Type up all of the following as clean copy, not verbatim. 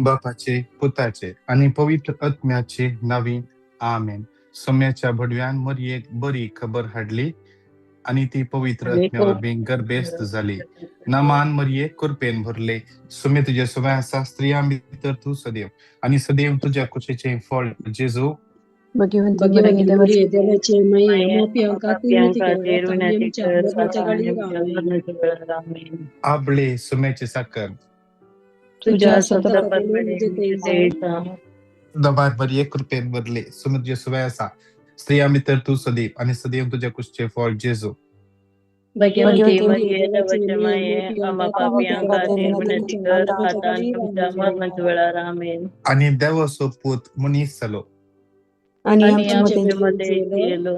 बापाचे, पुताचे आणि पवित्र आत्म्याचे नावी आमेन. सोम्याच्या भडव्यान मरी एक बरी खबर हाडली आणि ती पवित्र आणि आत्म्यावर बेन गर्भेस्त झाली. नमान मरिये कृपेन भरले. सुमे तुझ्या सुवासा स्त्रिया तर तू सदैव आणि सदैव तुझ्या कुशीचे फळ जेजू. भगवंती भगवंती मरिये देवाचे माये देवाची पापियांका तेरुण्याची कर आता आणि आमच्या मरणाच्या वेळेला आमेन. आबळे सुम्याचे साखर तुझ्या सप्त परमेश्वराचे देईचा दबार मरिये कृपेन भरले. सुमे तुझ्या सुवासा स्त्रिया तर तू सदैव आणि सदैव तुझ्या कुशीचे फळ जेजू. भगवंती मरिये देवाचे माये आम्हा पापियांका तेरुण्याची कर आता आणि आमच्या मरणाच्या वेळेला आमेन. आणि देवाचो पूत मनीस जालो आणि आणि आमच्या आमच्या मध्ये मध्ये गेलो.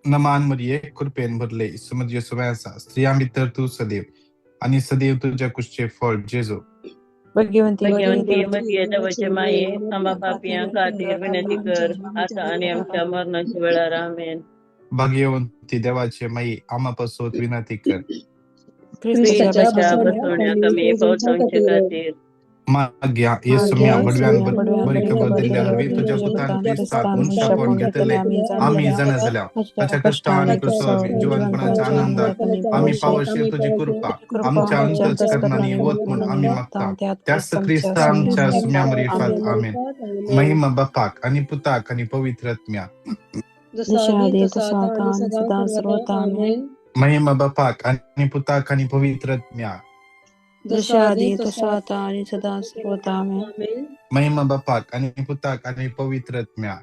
नमान मरिये कृपेन भरले. सुमध्य सुवासा स्त्रिया तर तू सदैव आणि सदैव तुझ्या कुशीचे फळ जेजू. भगवंती भगवंती मरिये देवाचे माये आम्हा पापियांका तेरुण्याची कर आता आणि आमच्या मरणाच्या वेळेला आमेन. भाग्यवंती देवाचे माई आम्हापासून विनंती कर. ख्रिस्ताच्या बसवण्या कमी पावसांचे खातीर माग्या येसुम्या बडव्यान बरी खबर दिल्या हरवी तुझ्या पुतान ख्रिस्तात मनुष्यपण घेतले आम्ही जण झाल्या त्याच्या कष्ट आणि कृसवावी जीवनपणाच्या आनंदात आम्ही पावशी तुझी कृपा आमच्या अंतःकरणाने होत म्हणून आम्ही मागता त्यास ख्रिस्त आमच्या सुम्यामरी फात आमेन. महिमा बापाक आणि पुताक आणि पवित्र आत्म्या महिमा बापाक आणि पुताक आणि पवित्र आत्म्या जशादी तसा आता आणि सदा सर्वदा आमेन. महिमा बापाक आणि पुताक आणि पवित्र आत्म्या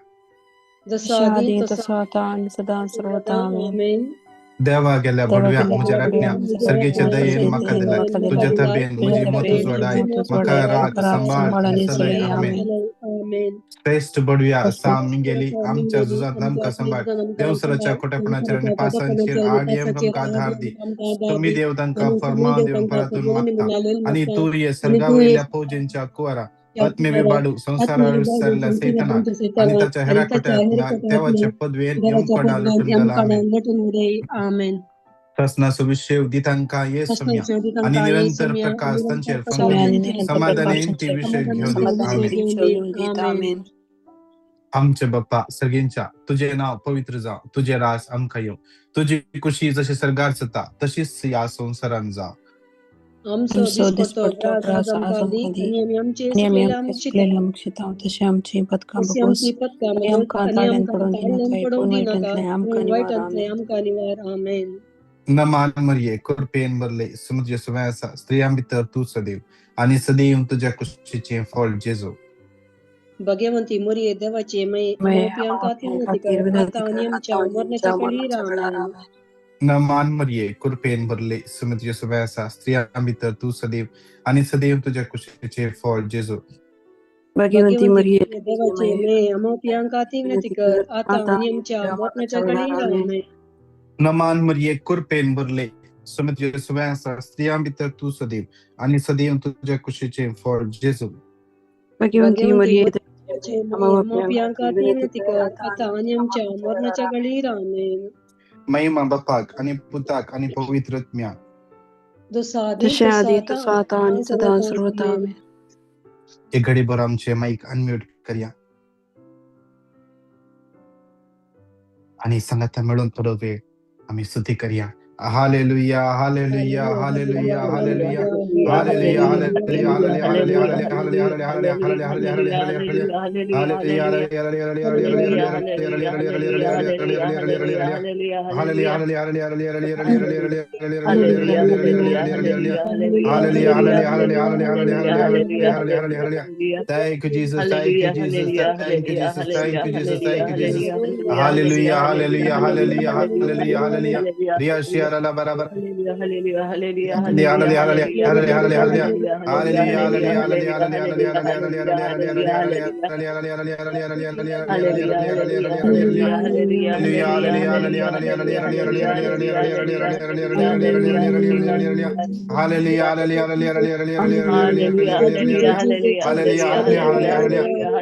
जशादी तसा आता आणि सदा सर्वदा आमेन. देवा गेल्या बडव्या म्हज्या राखण्या सर्गेच्या दयेन म्हाका दिलाय तुझ्या तब्येन म्हजी मतूच वडाय म्हाका राख सांबाळ आणि सलय आमेन. श्रेष्ठ बडव्या साम गेली आमच्या झुजात आमका सांभाळ देवसराच्या खोट्यापणाचेर आणि पासांचेर आडयेम आमका आधार दी. तुम्ही देव तांका फर्मा देऊन परातून मागता आणि तू ये सर्गावयल्या फौजेंच्या कुवारा आत्मे बाडू संसारावर विसरल्या सैताना आणि त्याच्या हेरा खोट्या देवाच्या पदवेन येमकडा लुटून गेला आमेन. शासनाचो विषय दितांका ये सम्या आणि निरंतर प्रकाश तांचेर फंकून समाधाने ती विषय घेऊन आमेन. आमचे बाप्पा सगळ्यांच्या तुझे नाव पवित्र जाव तुझे रास आमका येऊ तुझी कुशी जशी सरगार जाता तशीच या संसारान जाव. आमचो दिसपट्टो त्रास आजम कधी आणि आम्ही शिकलेल्या मुक्षिताव तशी आमची पदका बघूस आणि आमका ताळ्यान पडून दिनाकाय पण वाईटांतले आमका निवार आमेन. नमान मरिये कृपेन भरले समुद्र सुवासा स्त्रिया भितर तू सदैव आणि सदैव तुझ्या कुशीचे फळ जेजू. भगवंती मरिये देवाचे माये आता आणि आमच्या मरणाच्या वेळी आमेन. नमान मरिये कृपेन भरले समुद्र सुवासा स्त्रिया भितर तू सदैव आणि सदैव तुझ्या कुशीचे फळ जेजू. भगवंती मरिये देवाचे माये आता आणि आमच्या मरणाच्या वेळी आमेन. नमान मरिये कृपेन भरले समुद्र सुवासा स्त्रिया भितर तू सदैव आणि सदैव तुझ्या कुशीचे फळ जेजू. भगवंती मरिये आता आणि आमच्या मरणाच्या वेळी आमेन. महिमा बापाक आणि पुताक आणि पवित्र आत्म्या जशा आधी तसा आता आणि सदा सर्वदा आमेन. एक घडी भर आमचे माईक अनम्यूट करूया आणि संगता मिळून थोडं वेळ आम्ही स्तुती करूया. Hallelujah hallelujah hallelujah hallelujah hallelujah hallelujah hallelujah Thank you, Jesus. Thank you, Jesus. Thank you, Jesus. Thank you, Jesus. Thank you, Jesus. Hallelujah, hallelujah, hallelujah, hallelujah, hallelujah. Riya Shiara la barabar. Hallelujah, hallelujah, hallelujah, Hallelujah, hallelujah, hallelujah, hallelujah, hallelujah, hallelujah, hallelujah, hallelujah,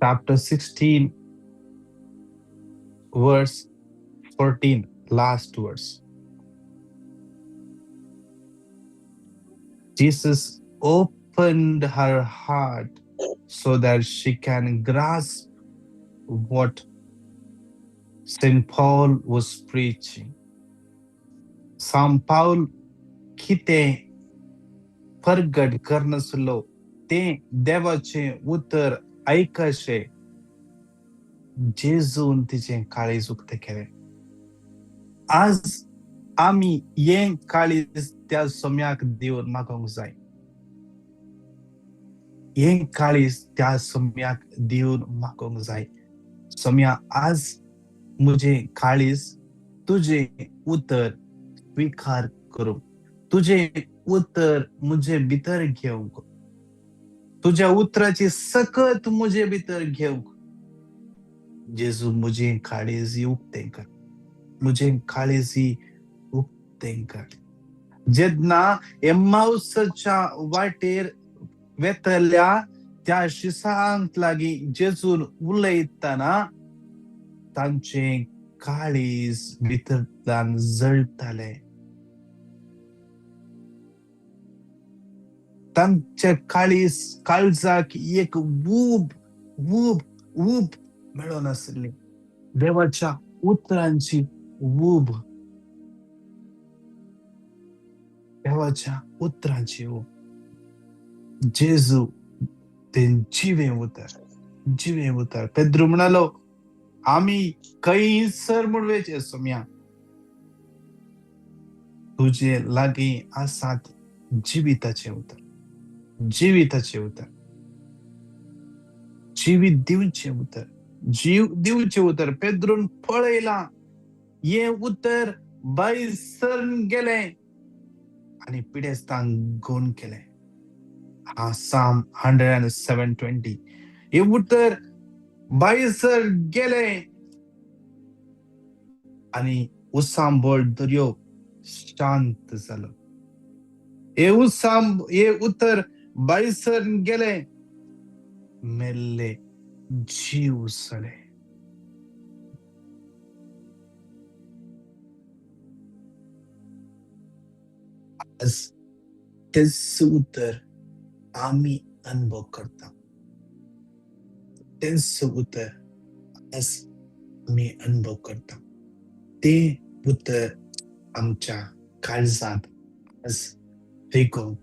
chapter 16, verse 14, last verse. Jesus opened her heart so that she can grasp what St. Paul was preaching. St. Paul किती प्रगट करनसलो ते देवाचे उत्तर ऐकशे जेजून तिचे काळीज उक्ते केले. आज आम्ही ये काळीज त्या सम्याक देऊन मागोंक जाय. ये काळीज त्या सम्याक देऊन मागोंक जाय. सम्या आज मुझे काळीज तुझे उत्तर स्वीकार करू. तुझे उत्तर मुझे भितर घेऊक. तुझ्या उत्तराची सकत मुझे भितर घेऊक. जेजू मुझे काळीज उक्ते कर. मुझे काळीजी उक्ते कर. जेन्ना एम्माऊसच्या वाटेर वेतल्या त्या शिसांक लागीं जेजून उलयतना तांचे काळीज भितरल्यान जळटाले. तांच्या काळजाक एक ऊब मेळोन आसली. देवाच्या उतरांची ऊब. देवाच्या उतरांची ऊब. जेजू ते जिवे उतर. पेद्रू म्हणालो आम्ही कैसर म्हणवेचे सम्या तुझे लागी आसात जिविताचे उतर. जीवित दिवचे उतर. जीव दिवचे उतर. पेद्रून पळयला ये उतर बायसरून गेले आणि पिडेस्तान गोन केले. हा साम 107:20. हे उतर बायसर गेले आणि उसांबळ दर्यो शांत झालो. हे उतर बायसर गेले मेल्ले जीव सळे. आज तेच उतर आम्ही अनुभव करता. तेच उतर आज आम्ही अनुभव करता. ते उतर आमच्या काळजात आज रेगो.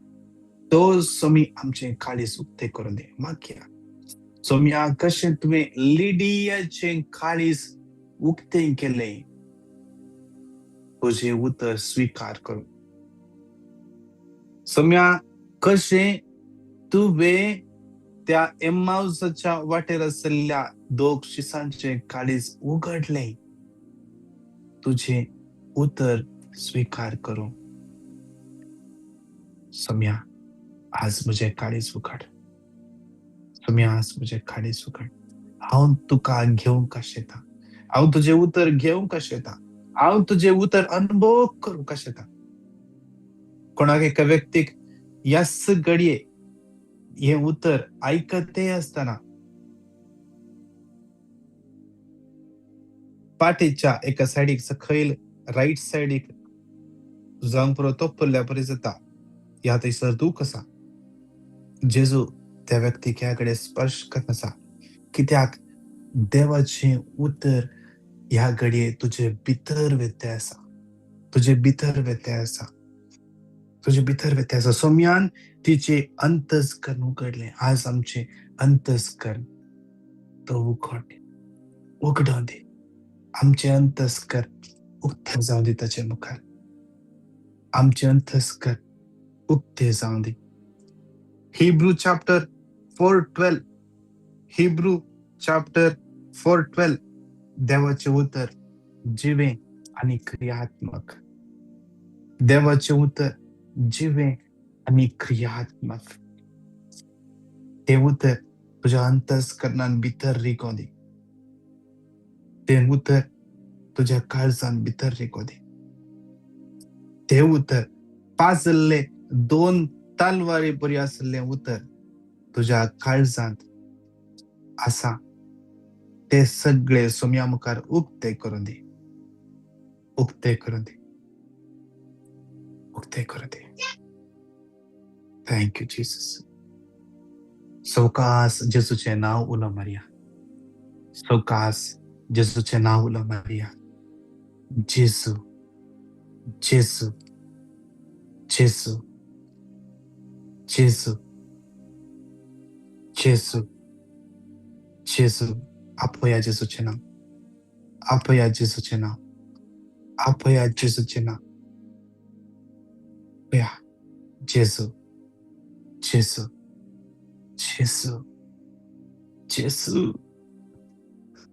तो सोमी आमचे काळीज उक्ते करून दे. मागया सोम्या कशे तुम्ही लिडियाचे काळीज उक्ते केले तुझे उतर स्वीकार करू. सोम्या कशे तुवे त्या एम्माऊसच्या वाटेर असलेल्या दोन शिसांचे काळीज उघडले. तुझे उतर स्वीकार करू. सम्या आज मुझे काळीज उघड. सम्या आज मुझे काळीज उघड. हांव तुका घेऊन कशे येता. हांव तुझे उतर घेऊन कशे येता. हांव तुझे उतर अनुभव करू कशे येता. कोणाक एका व्यक्तीक यास घडये हे उतर ऐकते असताना पाठीच्या एका सायडीक सकयल राईट सायडीक जावंक पुरो तोपल्या परी जाता. या थंयसर दूख आसा. जेजू त्या व्यक्तीक ह्या कडेन स्पर्श करता. कित्याक देवाचे उतर ह्या घडये तुझे भितर वेते आसा. तुझे भितर वेते आसा. सोम्यान तिचे अंतस्करण उघडले. आज आमचे अंतस्करण तो उघडून दे. आमचे अंतस्करण उक्ते जाऊ दे ताचे मुखार. आमचे अंतस्करण उक्ते जाऊ दे. Hebrews chapter 4:12. Hebrews chapter 4:12. देवाचे उतर जिवे आणि क्रियात्मक. देवाचे उतर जिवे आणि क्रियात्मक. ते उतर तुझ्या अंतस्करणान भितर रिको दे. ते उतर तुझ्या काळजान भितर रिको दे. ते उतर पाजल्ले 2 तलवारी बरी असले उतर तुझ्या काळजांत असा ते सगळे सोम्या मुखार उक्ते करून दे, उक्ते करून दे, उक्ते करून दे. Thank you Jesus. सवकास जेजूचे नाव उलो मारया. सवकास जेजूचे नाव उलो मारया. जेजू, जेजू, जेजू, जेजू, जेजू, जेजू. आपया जेजूचे नाव, आपया जेजूचे नाव, आपया जेजूचे नाव. आपया जेजू, जेजू, जेजू, जेजू,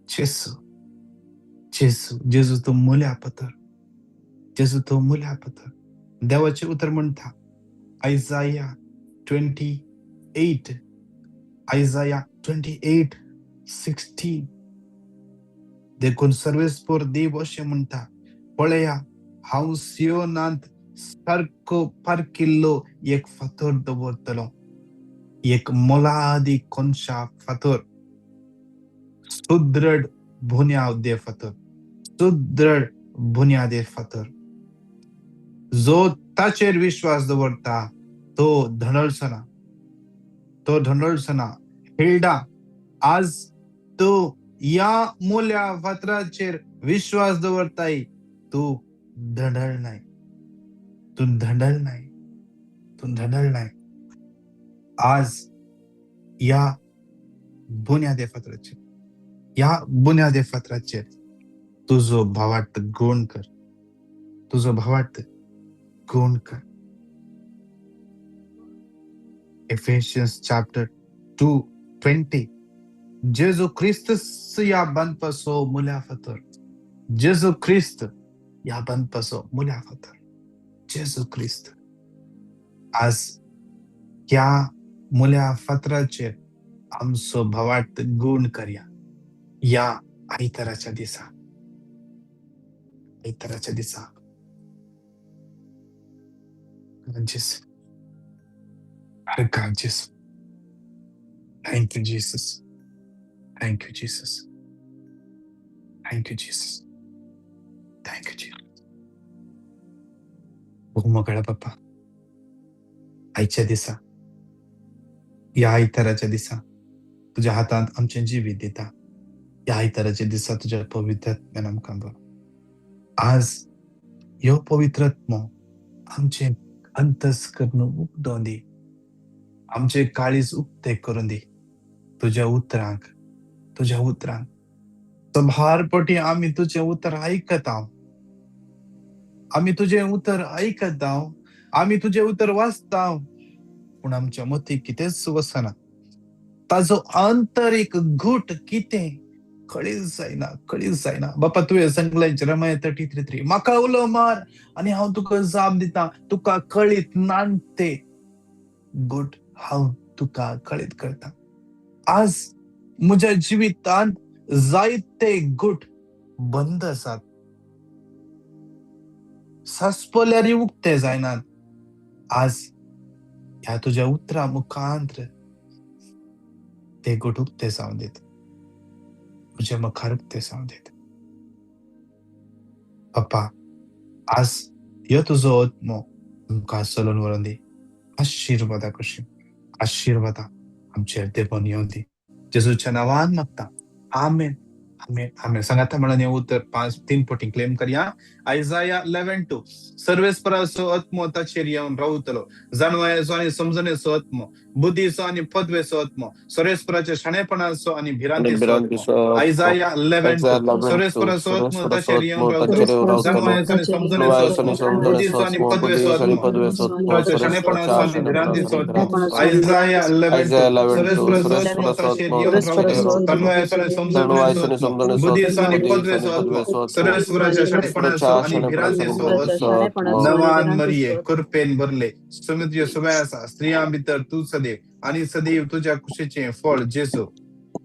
जेजू, जेजू. जेजू तो मुल्या पतर, जेजू तो मुल्या पतर. देवाचे उतर म्हणता आयजाया 28, आयजाया 28:16. देखून सर्वेस्पोर देव अशें म्हणटा, पळया हांव सियोनांत सारको पारकिल्लो एक फातर दवरतलो, एक मोलादी कोनशा फातर, सुदृढ बुन्यादे फातर, सुदृढ बुन्यादे फातर. जो ताचेर विश्वास दवरता तो धडळसना, तो धडळसना. हिल्डा, आज तू या मोल्या फातराचेर विश्वास दवरताय, तू धडळ नाही, तू धडळ नाही, तू धडळ नाही. आज या बुन्यादे फातराचेर, या बुन्यादे फातराचेर तुझो भावार्थ गुण कर, तुझो भावार्थ गुण कर. Ephesians chapter 2:20. जेजू ख्रिस्त या बनपसो मुल्या फातर, जेजू ख्रिस्त या बनपसो मुल्या फातर, जेजू ख्रिस्त. आज या मुल्या फातराचेर आमचो भावार्थ गुण करया. या आयताराच्या दिसा, आयताराच्या दिसा. जेसू, हर God जेसू. Thank you Jesus. Thank you Jesus. Thank you Jesus. Thank you Jesus. भूमगळ बाप्पा, आयच्या दिसा, या आयताराच्या दिसा तुझ्या हातात आमचे जीवित दिता. या आयताराच्या दिसा तुझ्या पवित्र आत्म्यान आमकां भर. आज ह्यो पवित्र आत्मो आमचे अंतस्करण उगडोवन दी, आमचे काळीज उक्ते करून दी. तुझ्या उतरांक, तुझ्या उतरांक सभारपटी आम्ही तुझे उतर ऐकत आहोत, आम्ही तुझे उतर ऐकत आहोत, आम्ही तुझे उतर वाचता आहोत. पण आमच्या मती कितेंच वसना. ताजो आंतरिक घुट कितें कळीच जायना, कळीच जायना. बाप्पा तुवें सांगलें जेरेमिया 33:3, म्हाका उलो मार आनी हांव तुका जाप दिता, तुका कळीत नांते घुट हांव तुका कळीत करता. आज म्हज्या जिवितांत जायते घुट बंद आसात, सांसपल्यारय उक्ते जायनात. आज ह्या तुझ्या उतरा मुखांतर ते घुट उक्ते जावं देत, तुझ्या मुखार उक्ते जावं देत. बाप्पा, आज ह्यो तुजो आत्मो आमकां चलोवन व्हरोन दी. आशिर्वादा कशी, आशिर्वादा आमचेर देंवन येवं दी. जेजूच्या नांवान मागता. आमेन, आमेन, आमेन. सांगाता म्हणून हें उतर 3 पटी क्लेम करया. आयजाया 11:2. सर्वेस्पराचो आत्मो ताचेर येवन रावतलो, जाणवायेचो आनी समजणेचो आत्मो, बुद्धीचो आनी पदवेचो आत्मो, सर्वेस्पराच्या शाणेपणाचो आनी भिरांतीचो आत्मो. आयजाया 11:2. सर्वेस्पराचो आत्मो ताचेर येवन रावतलो, जाणवायेचो आनी समजणेचो आत्मो, बुद्धीचो आनी पदवेचो आत्मो, शाणेपणाचो आनी भिरांतीचो आत्मो. आयजाया 11:2. सर्वेस्पराचो आत्मो ताचेर येवन रावतलो, जाणवायेचो आनी समजणेचो आत्मो, बुद्धीचो आनी पदवेचो आत्मो, सर्वेस्पराच्या शाणेपणाचो आनी भिरांतीचो आत्मो. नवान मरिये, कृपेन भरले, समुद्र सगळ्या आसा, स्त्रियां भितर तू सदैव आणि सदैव तुझ्या कुशीचे फळ जेजू.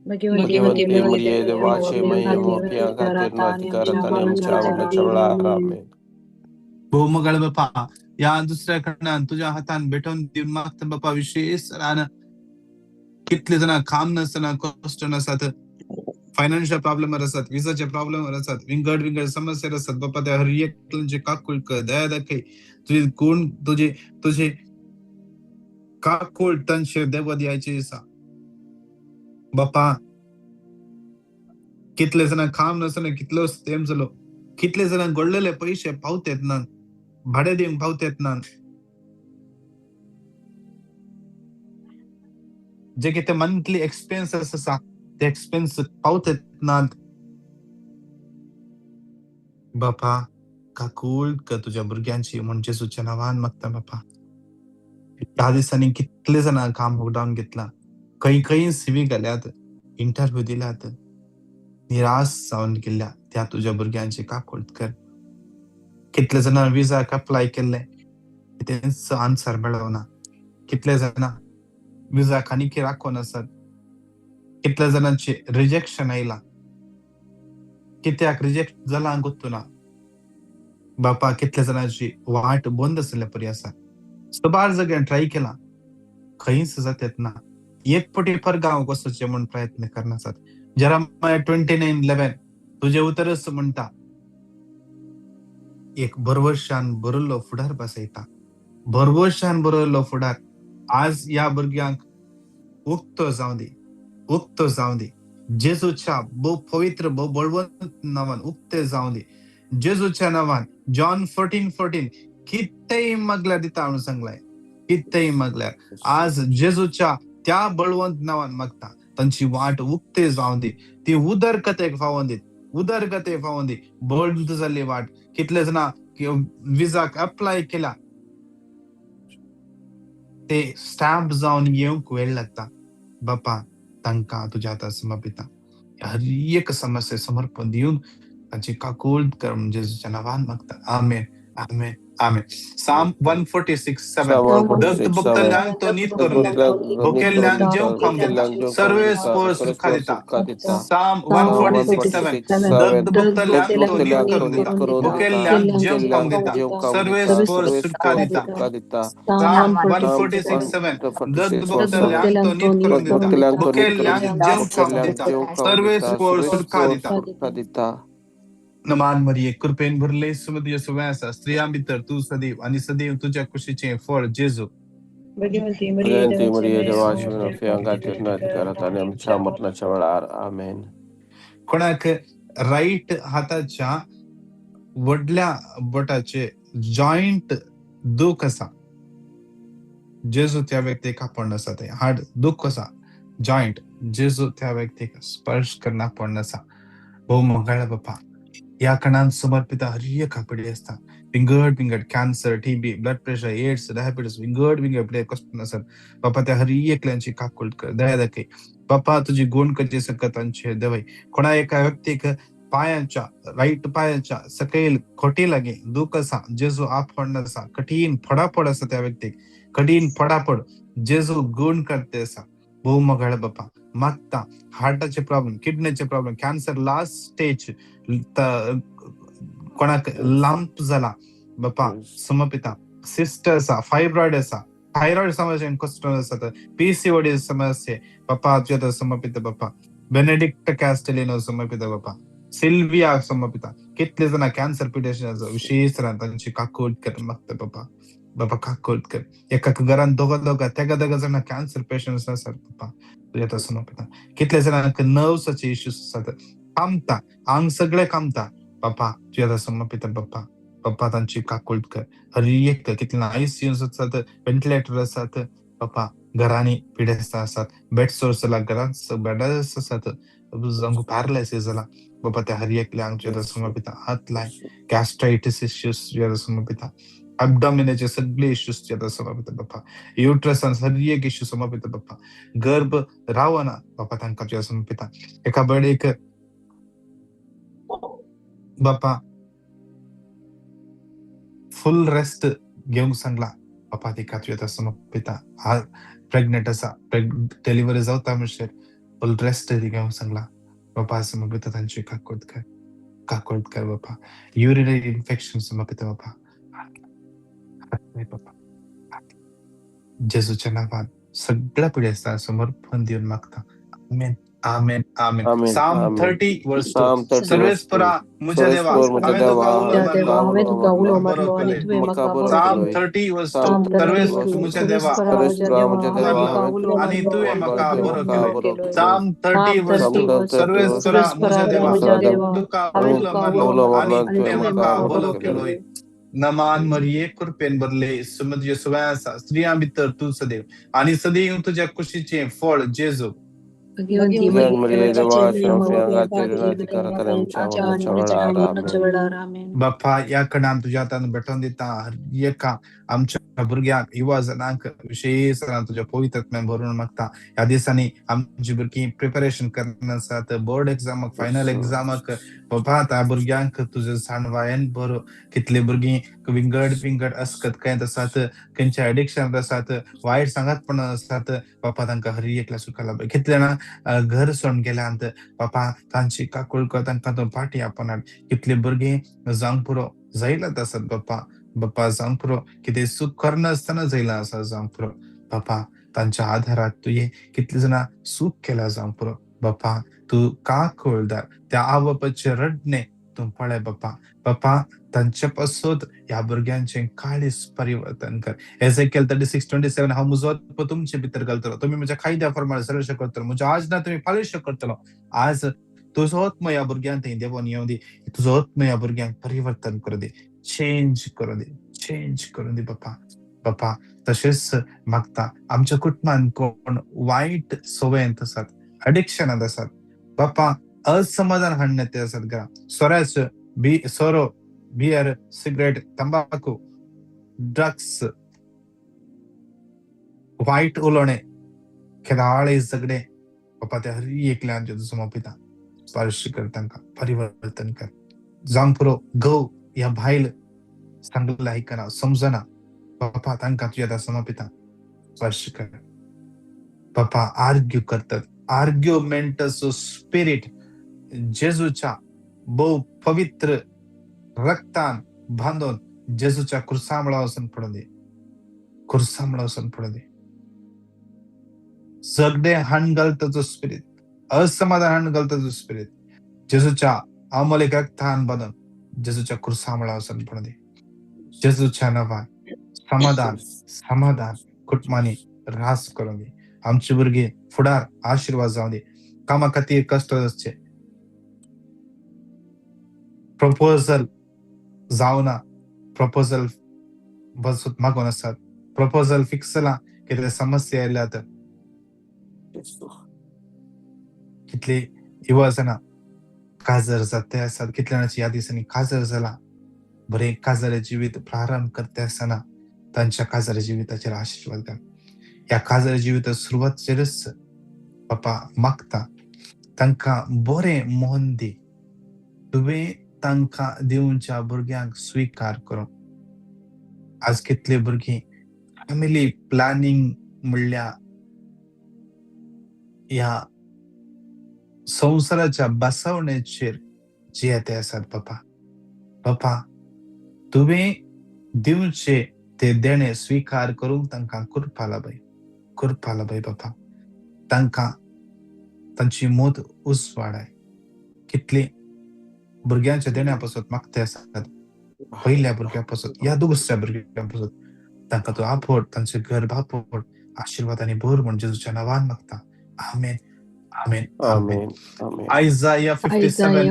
भगवती मरिये देवाचे महिमे मोठ्या खातीर नाती करत आणि आमच्या आवडीच्या वेळा आमेन. भूमगळ बाप्पा, या दुसऱ्या खंडात तुझ्या हातान भेटून देऊन मागता बाप्पा विशेष रान कितले जण काम नसताना कष्ट नसतात, फायनान्शियल प्रॉब्लेम असतात, विसाचे प्रॉब्लेम असतात, विंगड समस्या असतात. बाप्पा त्या हर एकल्यांचे काकुळ कर, दया दाखय. तुझे गुण तुझे काकुळ तनशे देव द्यायचे सा बाप्पा. कितले जण काम नसताना कितलो तेम झालो, कितले जण गोडलेले पैसे पावतेत ना, भाडे देऊन पावतेत ना, जे किती मंथली एक्सपेन्सेस असा ते एक्सपेन्स पावतेत ना. बापा काकूळ कर तुझ्या भुरग्यांची म्हणजे जेजूच्या नावान मागता बापा. 10 दिवसांनी कितले जण काम उडावून घेतला, काही सीवी गेल्यात, इंटरव्ह्यू दिल्यात, निराश जाऊन गेल्या. त्या तुझ्या भुरग्यांची काकूळ कर. कितले जण विजा अप्लाय केले, त्यांचं आन्सर मिळवना. कितले जण विजा खानिकी राखून असत, कितल्या जणांचे रिजेक्शन आयला, कित्याक रिजेक्ट जाला गोत्तुना. बापा कितल्या जणांची वाट बंद असल्या परी असा. सबार जाग्यार ट्राय केला, खंयच जातात ना. एक पटी गांव कसोचे म्हणून प्रयत्न करनासात. जेरेमिया 29:11 तुझे उतरच म्हणता, एक भरवशान बरलो फुडार बसयता, भरवशान बरलो फुडार. आज या भुरग्यांक उक्तो जाऊ दे, उक्तो जाऊ दे. जेजूच्या बहु पवित्र बहु बळवंत नावान उक्ते जाऊ दे. जेजूच्या नावान जॉन 14:14 कित्येही मगल्या दिता म्हणून सांगलाय, कित्येही मगल्या. आज जेजूच्या त्या बळवंत नावान मागता त्यांची वाट उक्ते जाऊ दे. ती उदरकतेक फावून देत, उदरकते फावून दे. बळद जाल्ली वाट. कितले जण विजाक अप्लाय केला, ते स्टॅम्प जाऊन येऊक वेळ लागता. बापा तांकां तुझ्या हातात समर्पिता. हर एक समस्या समर्पण देऊन त्यांची काकूळ कर म्हणजे जेजूच्या नावान मागता. आमेन, आमेन, आमेन. साम 146:7 दत्त भक्तल्यांक तो नीत करून देता, भुकेल्यांक जेवण खाऊन देता, सर्वे स्पोर सुखा देता. साम 146:7 दत्त भक्तल्यांक तो नीत करून देता, भुकेल्यांक जेवण खाऊन देता, सर्वे स्पोर सुखा देता. साम 146:7 दत्त भक्तल्यांक तो नीत करून देता, भुकेल्यांक जेवण खाऊन देता, सर्वे स्पोर सुखा देता. नमान मरिये कृपेन भरले सुमध्य सुवासा, स्त्रिया भितर तू सदैव आणि सदैव तुझ्या कुशीचे फळ जेजू. भगवती Pagante देवाची Maria माय, देवाची आमच्या विनंती अंगात योजना करत आणि आमच्या मरणाच्या वेळार आमेन. कोणाक राईट हाताच्या वडल्या बोटाचे जॉईंट दुख असा, जेजू त्या व्यक्तीक आपण नसा. ते हाड दुख असा जॉईंट, जेजू त्या व्यक्तीक स्पर्श करना पण नसा. बहु मंगळ बापा या कणांत समर्पित हर एक कापडी असता. विंगड cancer, TB, blood pressure, AIDS, diabetes, विंगड प्ले कष्ट नसत. बापा त्या हर एकल्यांची काकुळ कर, दया दाखय. बापा तुझी गुण कधी सकतांचे देवय. कोणा एका व्यक्तीक पायांच्या राईट पायांच्या सकैल खोटी लागे दुख असा, जेजू आपण नसा. कठीण फडाफड असा त्या व्यक्तीक, कठीण फडाफड जेजू गुण करते असा. बहु मगळ बापा मागता. हार्टाचे प्रॉब्लेम, किडनीचे प्रॉब्लेम, कॅन्सर लास्ट स्टेज, कोणाक लंप झाला बापा समर्पिता. सिस्ट असा, फायब्रॉइड असा, थायरॉइड समस्या कष्ट असतात, पीसीओडी समस्या बापा तुझ्या समर्पित बापा. बेनेडिक्ट कॅस्टेलिनो समर्पित बापा. सिल्विया समर्पिता. कितले जण कॅन्सर पिडेशनाचं विशेष त्यांची काकूळ कर मागता बापा. बापा काकूळ कर. एका घरात दोघं त्या जण कॅन्सर पेशंट असतात बापा तुझ्या समर्पिता. कितले जणांक नर्व्सचे इश्यूज असतात, कामता अंग सगळे कामता बापा तुझ्या समर्पित बापा. बापा त्यांची काकूळ कर. हर एक कितले आयसीयू असतात, व्हेंटिलेटर असतात बापा, घरांनी पिडेस्ता असतात, बेड सोर्सला घरात बेडस असतात, पॅरालायसिस झाला बापा त्या हर एकल्या तुझ्या समर्पिता हात लाय. गॅस्ट्रायटिस इश्यूज तुझ्या समर्पिता, अब्डॉमिनचे सगळे इश्यूज तुझ्या समर्पित बापा. युट्रस हर एक इश्यू समर्पित बापा. गर्भ रावना बापा तांका तुझ्या समर्पिता. एका बड एक बापा फुल रेस्ट घेऊन सांगला बापा तिका तुझ्या समर्पिता. हा प्रेग्नेंट असा, डिलिव्हरी जावता म्हणजे फुल रेस्ट घेऊन सांगला बापा समर्पिता. त्यांची काकूळ कर बापा. युरिनरी इन्फेक्शन समर्पित बापा. बापा जेजूच्या नावात सगळ्या पिढ्या समोर फोन देऊन मागता. आमेन आमेन आमेन. Amen. Psalm Amen. 30 verse 2. Psalm 30 Sarves verse 2. परा मुझे देवा सर्वेस मुझे हमें तो देवा, काउलो हमें मरलो हमें तो काउलो बरो मरलो आणि कले. तुवे मका मका बरो बरो Psalm केलोय. 30 verse 2. Psalm 30 Sarves verse 2. मुझे सर्वेस देवा परा सर्वेस मुझे परा देवा मुझे हमें देवा, तो मरलो हमें काउलो आणि मरलो तुवे आणि मका तुवे बरो मका केलोय. बरो केलोय. Psalm 30 Psalm verse 2. 30 verse 2. Sarves परा सर्वेस परा मुझे देवा मुझे देवा. देवा तुका हमें काउलो तो मरलो काउलो आणि मरलो आणि तुवे तुवे मका मका बरो बरो केलोय. केलोय. नमान मरिये कृपेन भरले सुमध्य सुवासा स्त्रियां भितर तू सदैव आणि सदैव तुझ्या कुशीचे फळ जेजू. भगवंती Dios मरिये María, देवाची देवा जन्म आश्रम मावळ प्रियांका प्रियंकाची तेरी मरिये अधिकार आता आमच्या आणि मरणाच्या मृत्यूच्या वेळार मरणाच्या आमेन. वेळार आमेन. बाप्पा या कडे तुझ्या हातान भेटून दिता एका आमच्या भुरग्यांक युवा जनांक विशेष तुझ्या पवित्रत्म्यान भरून मागता. ह्या दिसांनी आमची भुरगीं प्रिपरेशन करना आसात बोर्ड एग्जामाक फायनल एग्जामाक. बाबा त्या भुरग्यांक तुझे सांडवायन बरो. कितले भुरगीं विंगड अस्कत काय आसात, खंयचे एडिक्शन आसात, वायट सांगात पण आसात. बापा तांकां हरी एकल्या सुखाला कितले ना घर सोडून गेल्यांत. बापा तांची काकुळको तांकां तो पाठी आपणात. कितले भुरगीं जावंक पुरो जायलात आसात बाप्पा. बाप्पा जावंक पुरो कितें सुख करनासतना जायला आसा जावंक पुरो. बाप्पा तांच्या आधारात तुये कितले जाणां सुख केला जावंक पुरो. बाप्पा तू का कळदार त्या आवपाचे रडणे तू पळय बाप्पा. बाप्पा तांच्या पासून ह्या भुरग्यांचे काळीस परिवर्तन कर. एझेकिएल 36:27 हांव म्हजो आत्मो तुमचे भितर घालतलो, तुमी म्हज्या कायद्या प्रमाणे सर्वश करतलो, म्हज्या आज्ञा तुमी पाळीश करतलो. आज तुजो आत्मो ह्या भुरग्यांक थंय देवून येवं दी. तुजो आत्मो ह्या भुरग्यांक परिवर्तन करूं दे, चेंज करूं दे बाप्पा. बाप्पा तशेंच मागता आमच्या कुटुंबान कोण वायट सवयेंत आसात, एडिक्शनांत आसात बाप्पा, असमाधान हाडण्यात आसात घरा. सोरो बियर सिगरेट तंबाखू ड्रग्स वायट उलोवणे खेदाळे झगडे बाप्पा ते हरी एकल्यान तुजो सोमोपिता. स्पर्श कर तांकां परिवर्तन कर. जावंक पुरो गो ह्या भायल सांगलें आयकना समजना बाप्पा तांकां तुज्या आतां समर्पिता. स्पर्श कर बाप्पा. आर्ग्यू करतात आर्ग्युमेंटचो स्पिरिट जेजूच्या बहु पवित्र रक्तान बांधून जेजूच्या कुर्सामळा वचून पडूं दे. झगडे हाण घालताचो स्पिरिट, असमाधान हाण घालताचो स्पिरिट जेजूच्या अमोलीक रक्तान बांधून जेजूच्या कुर्सामळा वचून पडूं दे. जेजूच्या नांवान समाधान कुटुंबांनी रास करूं दे. आमची भुरगीं फुडार आशीर्वाद जावं दे. कामा खातीर कश्ट आसचे, प्रपोजल जावना, प्रपोजल बसून मागून आसात, प्रपोजल फिक्स जाला, कितें समस्या आयल्यात. कितले युवा जाणां काजर जाते आसात, कितल्या जाणांची ह्या दिसांनी काजर जाला. बरें काजर जिवीत प्रारंभ करते आसतना तांच्या काजर जिविताचेर आशीर्वाद घाल. ह्या काजर जिवित सुरवातेरच बाप्पा मागता तांकां बरें मोहन दी. तुवें तांकां दिवच्या भुरग्यांक स्वीकार करूं. आज कितले भुरगीं फॅमिली प्लॅनिंग म्हणल्या ह्या संवसाराच्या बसवणेचेर जियेते आसात बाप्पा. बाप्पा तुवें दिवचे ते देणे स्वीकार करूंक तांकां कृपा लाभय बाप्पा. तांकां तांची मोद उसवाडाय. कितली भुरग्यांच्या देण्या पासून मागते आसात, पहिल्या भुरग्यां पासून ह्या दुसऱ्या भुरग्यां पासून तांकां तूं आपड, तांचे घर बापड आशीर्वादांनी भर म्हण जेजूच्या नांवान मागता. आमेन आमेन आमेन. Amen. Amen. Isaiah 57:18 ताणी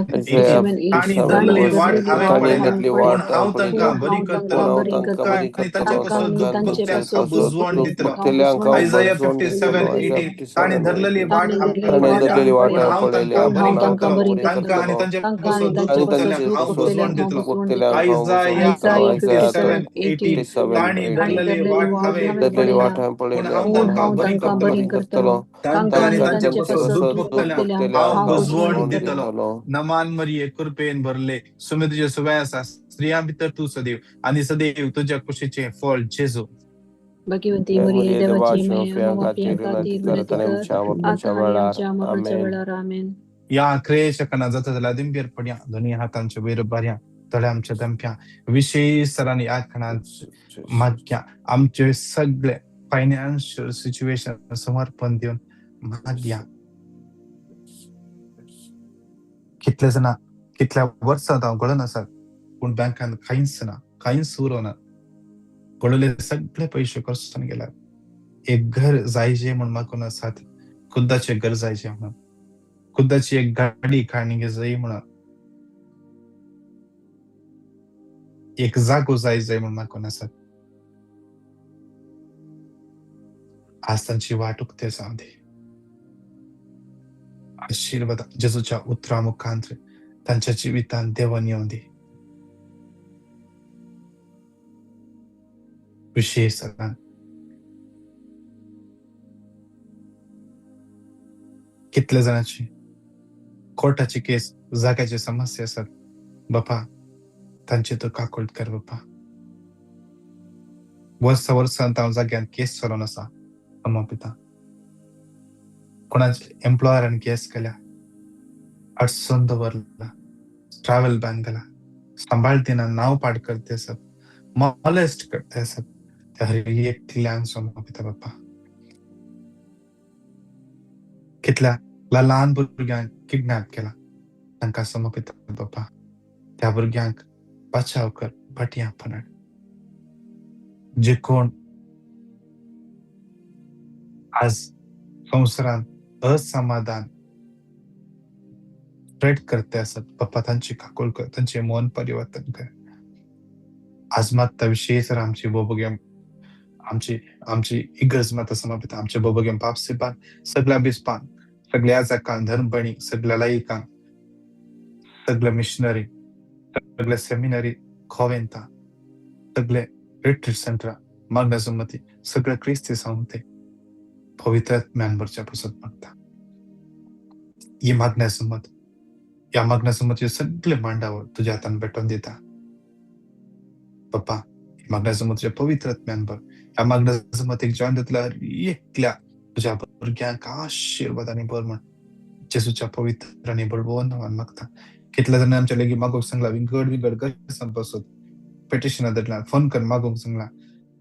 57 धरलेली वाट verse हांवें ताणी पळयल्या, धरली पूण वाट हांव तांकां पळयल्या, बरी करतलो. पूण हांव तांकां बरी आनी तांचे करतलो. पासून तांकां आनी तांचे दुखभुक्त्यांका पासून बुजवण दितलो. दुखभुक्तेल्यांका Isaiah बुजवण दितलो. 57:18 ताणी 57:18 धरलेली वाट हांवें ताणें पळयल्या, धरलेली वाट पूण हांवें हांव पळयल्या, तांकां बरी पूण हांव करतलो. तांकां बरी तांकां आनी करतलो. तांचे पासून आनी दुखभुक्तेल्यांक तांचे हांव बुजवण दितलो. दुखभुक्तेल्यांक हांव बुजवण Isaiah दितलो. Isaiah 57:18 ताणी 57:18 धरलेली वाट हांवें धरलेली वाट पळयल्या, हांवें पूण पळयल्या, हांव पूण तांकां हांव बरी तांकां करतलो. बरी करतलो. तांकां आनी तांकां तांचे आनी तांचे पासून पासून दुखभुक्तेल्यांक हांव बुजवण दितलो. नमान मरिये कृपेन भरले सुमे तुजे सवय आसा, स्त्रियां भितर तू सदैव आणि सदैव तुझ्या कुशीचे फळ जेजू. भगवंती Dios मरिये María, देवाची देवा माया आश्रम प्रियांका प्रियंका तेरी ती अधिकार विनंती कर आता आणि आमच्या मरणाच्या आमेन. वेळार आमेन. या क्रियेशकना जाता जाल्यार दिंबेर पडया, दोन्ही हातांच्या वयर बऱ्या, तळे आमच्या दंप्या विशेष सरांनी आखणात माग्या. आमचे सगळे फायनान्शियल सिच्युएशन समर्पण देऊन मागया. कितले जाणा कितल्या वर्सांत हांव गळून आसात, पूण बँकान कांयच उरोना. गळले सगळे पयशे खर्चून गेल्यात. एक घर जायचे म्हण मागून आसात, खुद्दाचे घर जायचे म्हणून, खुद्दाची एक गाडी काडणी जाय म्हणून, एक जागो जाय म्हण मागून आसात. आज तांची वाट उक्ते जावं दी. आशीर्वाद जेजूच्या उतरा मुखांतर तांच्या जिवितांत देवान येवं दी. विशेष कितले जाणांची कोर्टाची केस जाग्याची समस्या आसात. बापा तांची तूं काकूळट कर बापा. वर्सांत हांव जाग्यान केस चलोवन आसा पिता. कोणाच्या एम्प्लॉयरान केस केल्या, अडचण दवरला, ट्रॅव्हल बॅन केला, सांभाळतेना नाव पाड करते आसात, मॉलेस्ट करते आसात. त्या हर एकल्यान पिता बापा. कितल्या ल्हान भुरग्यांक किडनॅप केला, तांकां समर्पिता बापा. त्या भुरग्यांक बचाव कर भटया पणाड. जे कोण आज संवसारांत असमाधान स्प्रेड करते आसात बापा, तांची काकूळ कर, तांचे मन परिवर्तन कर. आज मात विशेष आमची बोबोगेम आमची इगर्ज मात समर्पिता. आमच्या बोबोगेम पापसिपान सगळ्या बिस्पान, सगळ्या जाकांक धर्मबणी, सगळ्या लायिकांक, सगळ्या मिशनरी, सगळ्या सेमिनरी खोवेंता, सगळे रिट्रीट सेंटर मागण्या सुमती, सगळे क्रिस्ती सांगते पवित्र आत्म्यान भरच्या पुसत मागता. ही मागण्या सुमती सगळे मांडावर तुझ्या हातान भेटून दिता बापा. मागण्या सुमतीच्या पवित्र आत्म्यान भर. ह्या मागण्या सुमतीक जॉइन जातल्या एकल्या तुझ्या भुरग्यांक आशीर्वादांनी भर म्हण जेजूच्या पवित्र आनी बळवंत नांवान मागता. कितल्या जाणांनी आमच्या लेगी मागोवंक सांगला, विंगड घर बसत पेटिशना धाडला, फोन कर मागोवंक सांगला.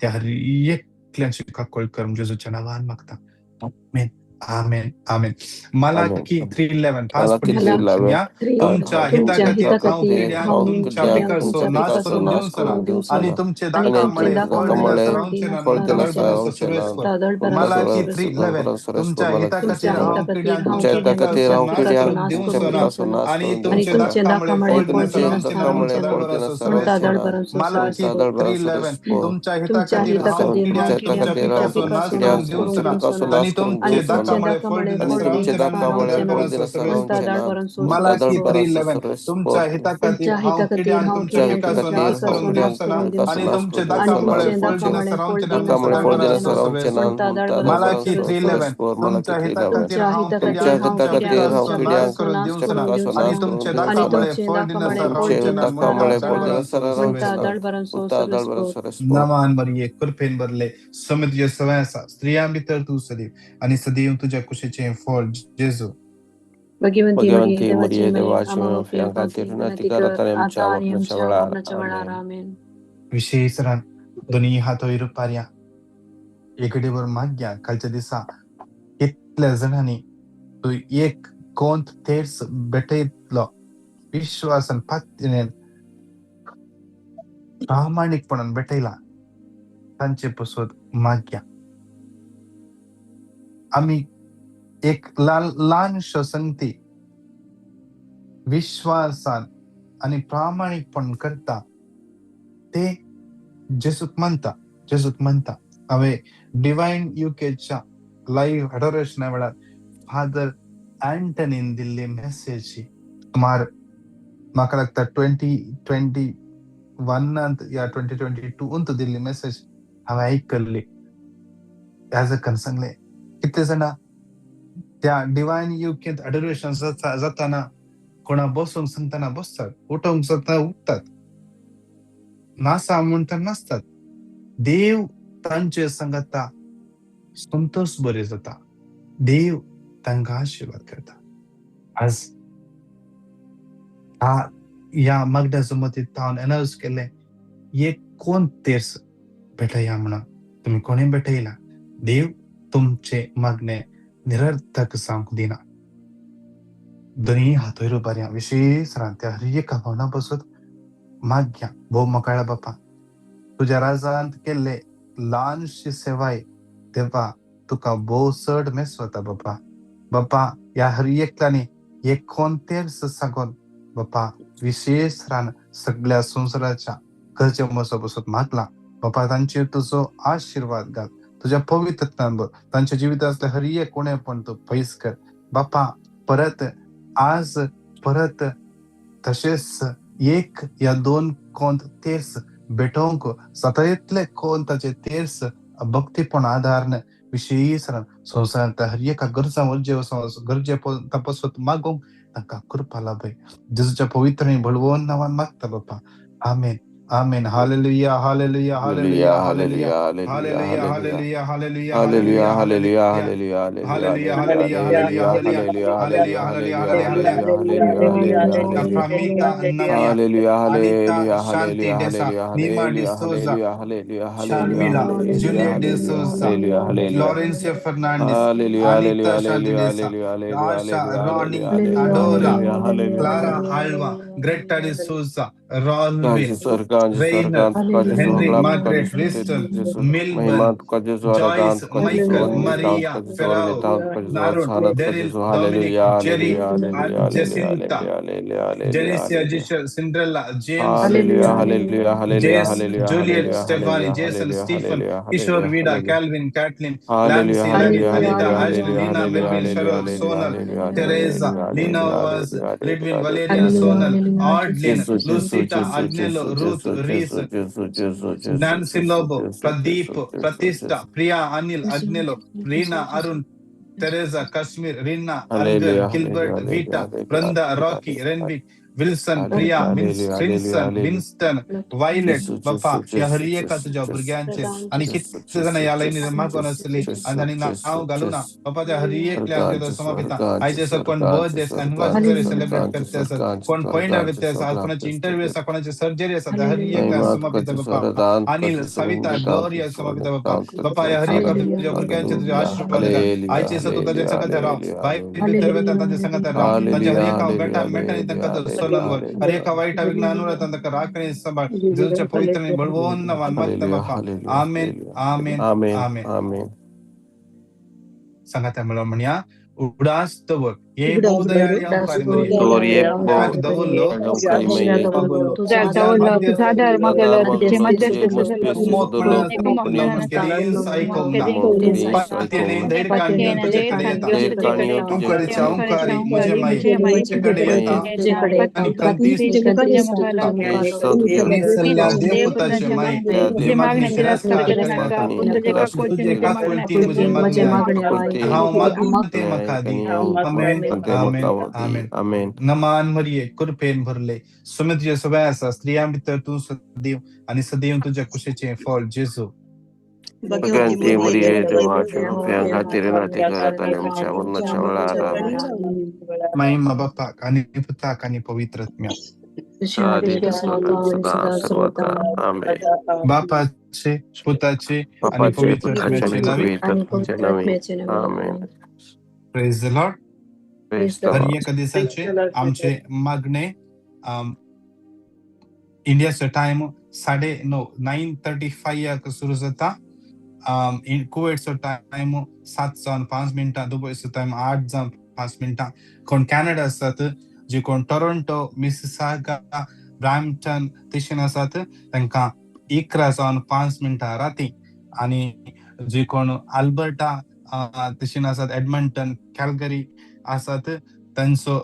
त्या हर एकल्यांची काकूळ कर जेजूच्या नांवान मागता. आमेन आमेन आमेन. मलाकी 3:11 फास्ट पडली या. तुमच्या हिता खातीर हांव पिड्याक तुमच्या पिकरचो नाश करून दिवचना आणि तुमचे दाखला मळे फळ दिना मलाकी 3:11 तुमच्या हिता खातीर हांव पिड्याक तुमच्या पिकरचो नाश करून दिवचना आणि तुमचे दाखला मळे फळ दिना मलाकी 3:11 तुमच्या हिता खातीर हांव पिड्याक तुमच्या पिकरचो नाश करून दिवचना आणि तुमचे दाखला तुमच्या हिताखातीर हांव पिड्याक तुमच्या पिकाचो नाश करून दिवचना आणि तुमचे दाखला मलाकी 3:11 तुमच्या हिताखातीर हांव पिड्याक तुमच्या पिकाचो नाश करून दिवचना आणि तुमचे नमान मरिये कृपेन भरले समेत तुझ्या सवय आसा स्त्रियां भितर तूं सदैव आणि सदैव तुझ्या कुशीचे फळ जेजू. भगवंती मरिये देवाची माफिया खातीर विनंती करत आणि आमच्या मरणाच्या वेळार आमेन. विशेष रान दोन्ही हात वयर पारया एकडे माग्या. कालच्या दिसा कितल्या जाणांनी तू एक कोंत तेर्स भेटयतलो विश्वासान पातीन प्रामाणिकपणान भेटयला तांचे पसोद माग्या. आम्ही एक ल्हानशो संगती विश्वासान आणि प्रामाणिकपण करता ते जेजूक म्हणता. हांवें डिवायन युकेच्या लाईव्ह अडोरेशना वेळार फादर अँटनीन दिल्ली मेसेज सुमार म्हाका लागता 2021 या 2022 दिल्ली मेसेज हांवें आयकल्ली. ह्या सांगले कितले जाणां त्या डिवायन युकेंत अडोरेशन जाताना कोणा बसूंक सांगताना बसतात, उठोवंक सांगता उठतात, नासा म्हणटा नाचतात. देव तांचे सांगता संतोष बरे जाता. देव तांकां आशीर्वाद करता. आज ह्या मागण्या जमतीत हांवें अनाउन्स केलें एक कोण तेर्स भेटया म्हणून. तुम्ही कोणी भेटयला देव तुमचे मागणे निरर्थक सांगू दिना. दोन्ही हातोर बऱ्या विशेष राहत्या हर एक भावना बसत माग्या भो मकाळा बापा तुझ्या राजांत केले लहानशी सेवाय तेव्हा तुका भो चड मेसवता बापा. बापा या हर एकल्याने एक कोणतेच सांगून बापा विशेष रान सगळ्या संसाराच्या घरच्या मसो बसत मागला बापा. तांचे तुझो आशीर्वाद घाल तुझ्या पवित्रतांवर तांच्या जीवितातले हर एक कोणे पण तू पैस कर बापा. परत आज परत तसेच एक या दोन कोण तेच बेटोंक सतयतले कोण ताचे तेच भक्तीपण आधारने विशेष संसारात हर एका गरजे तपासत मागून तांकां कृपा लाभय. जेजूच्या पवित्र बळवून नावान मागता बापा. आमेन आमेन. Hallelujah hallelujah hallelujah hallelujah hallelujah hallelujah hallelujah Hallelujah, hallelujah hallelujah, hallelujah hallelujah, hallelujah hallelujah, hallelujah hallelujah, hallelujah hallelujah, hallelujah, hallelujah hallelujah. Famita Namia Hallelujah, Anita hallelujah, Shanti hallelujah, Desa hallelujah, Nima de hallelujah, Souza hallelujah, hallelujah, hallelujah, Sharmila hallelujah, Juliet de hallelujah, Souza hallelujah, hallelujah. Florencia Fernandez Hallelujah, Anita hallelujah, Shanti hallelujah, Desa hallelujah, Asha hallelujah, Ronnie hallelujah, Adora hallelujah, Clara hallelujah. Alva Greta de Souza Rolwin Kanji Reiner sarkan tuka Jesu Henry hagla tuka Margaret Jesu Bristol Jesu Milburn Mahima Tuka Jesu Aradhana Joyce Tuka Jesu Michael Anvita Maria Tuka Jesu Ferrao Anvita Tuka Jesu Narun Aradhana Tuka Daryl Jesu Dominic hallelujah Jerry hallelujah hallelujah Jacinta hallelujah hallelujah hallelujah Janicia hallelujah Gisha Cinderella James hallelujah hallelujah hallelujah Jace hallelujah Juliet hallelujah Stephanie hallelujah Jason hallelujah Stephen hallelujah Kishore hallelujah Vida hallelujah Calvin Kathleen hallelujah Lancy Lalit hallelujah Anita hallelujah hallelujah Angelina Melvin hallelujah Cheryl hallelujah Sonal hallelujah Teresa hallelujah Lina hallelujah was Lidwin hallelujah Valeria hallelujah Sonal Audlin Jesus, Jesus, Lucita Jesus, Agnello Jesus, Ruth Jesus, Reese Jesus, Jesus, Jesus, Jesus, Nancy Lobo Jesus, Pradeep Jesus, Jesus, Pratista Jesus. Priya Anil Agnello Reena Arun Teresa Kashmir Rina Argal Hallelujah, Gilbert hallelujah, Vita hallelujah, Brenda Rocky hallelujah, Renwick Wilson Priya hallelujah, hallelujah, hallelujah, Vincent hallelujah. Winston Violet Jesus, Bappa Jesus, या Jesus, हर एका Jesus, तुझ्या भुरग्यांचे Jesus, आणि Jesus, किती जण Jesus, या लाईनीत Jesus, मागून Jesus, असले आणि Jesus, त्यांनी नाव Jesus, घालू ना Jesus. बाप्पा त्या हर एकल्या तुझ्या Arcanjo, समपिता arcanjo, आयचे कोण arcanjo, birthday anniversary arcanjo, celebrate करते arcanjo, असत arcanjo, कोण arcanjo, पॉइंट कोणाची इंटरव्ह्यू arcanjo. असा कोणाची सर्जरी असतात हर एक महिमा तुका समपिता Jesu बाप्पा आराधना तुका अनिल Jesu सविता अन्विता तुका ग्लोरिया Jesu समपिता बाप्पा अन्विता तुका बाप्पा Jesu या हर एक आराधना. तुझ्या भुरग्यांचे तुझे Hallelujah, आशीर्वाद घाल hallelujah, आयचे तू त्याच्या hallelujah, संगत राव hallelujah, वाईट hallelujah. बितर त्यांच्या संगत राव त्यांच्या हर Hallelujah, एका hallelujah, मेटाने hallelujah, त्यांना hallelujah, सोनलवर हर hallelujah. एका वाईट विज्ञानवर त्यांना राखणे सांभाळ जेजूच्या पवित्र बळवून नावान मागता Hallelujah, बाप्पा. hallelujah, आमेन hallelujah. आमेन Amen, आमेन. amen. सांगा मला म्हणया उडास्तवर ये उघडा बहुदयाळी अंकारी मरिये Gloria याक दवल्लो Kari Maye. तुझ्या तुझा धर्म केलं तुझे मध्यस्थ तुझे मागण्या तिरस्कार करू नका आपण तुझे तुझे मागण्या हाँ मागते मकादी आमेन आमेन आमेन Amen. नमान मरिये कृपेन भरले सुमित्रिय सवयासा स्त्रियां भितर तू सदैव आणि सदैव तुझ्या कुशीचे फळ जेजू Pagkanti Maria de Macho, Fianca Tirinati Caratalemcha, una chavalada. महिमा बाप्पा आणि पुताक आणि पवित्रत्म्या Adi Sada Sarvata. Amen. बापाचे पुताचे आणि Papa पवित्रत्म्याचे नावे Pachani Nami. Amen. Praise the Lord. Praise the her Lord. एक दिवसाचे आमचे मागणे इंडियाचा टाइम 9:35 सुरू जाता. कुवेटचा टाइम 7:05 दुबईचा टाइम 8:05 कोण कॅनडा असतात जे कोण टोरंटो मिसिसागा ब्रॅम्पटन तशें असतात तांकां 11:05 राती आणि जे कोण अल्बर्टा तशें असतात एडमंटन कॅलगरी असतात तांचो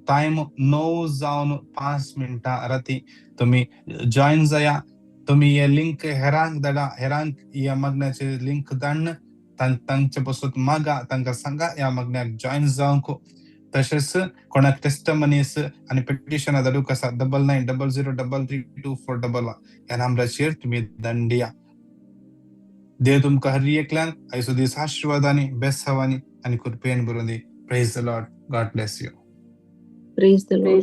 टाइम 9:05 राती. तुम्ही जॉईन जाया. तुम्ही हे लिंक हेरांक धाडा. हेरांक या मग्नाचे लिंक धाडन तांचे बसत मागा तांकां सांगा या मग्नाक जॉईन जावंक. तशेंच कोणाक टेस्टमनीस आणि पिटिशनां धाडूंक आसा 9900332411 ह्या नंबराचेर तुम्ही धाडून देव तुमकां हर एकल्यांक आयचो दीस आशिर्वादांनी बेसावांनी आणि कृपेन भरून दी. Praise the Lord. God bless you. Praise the Lord.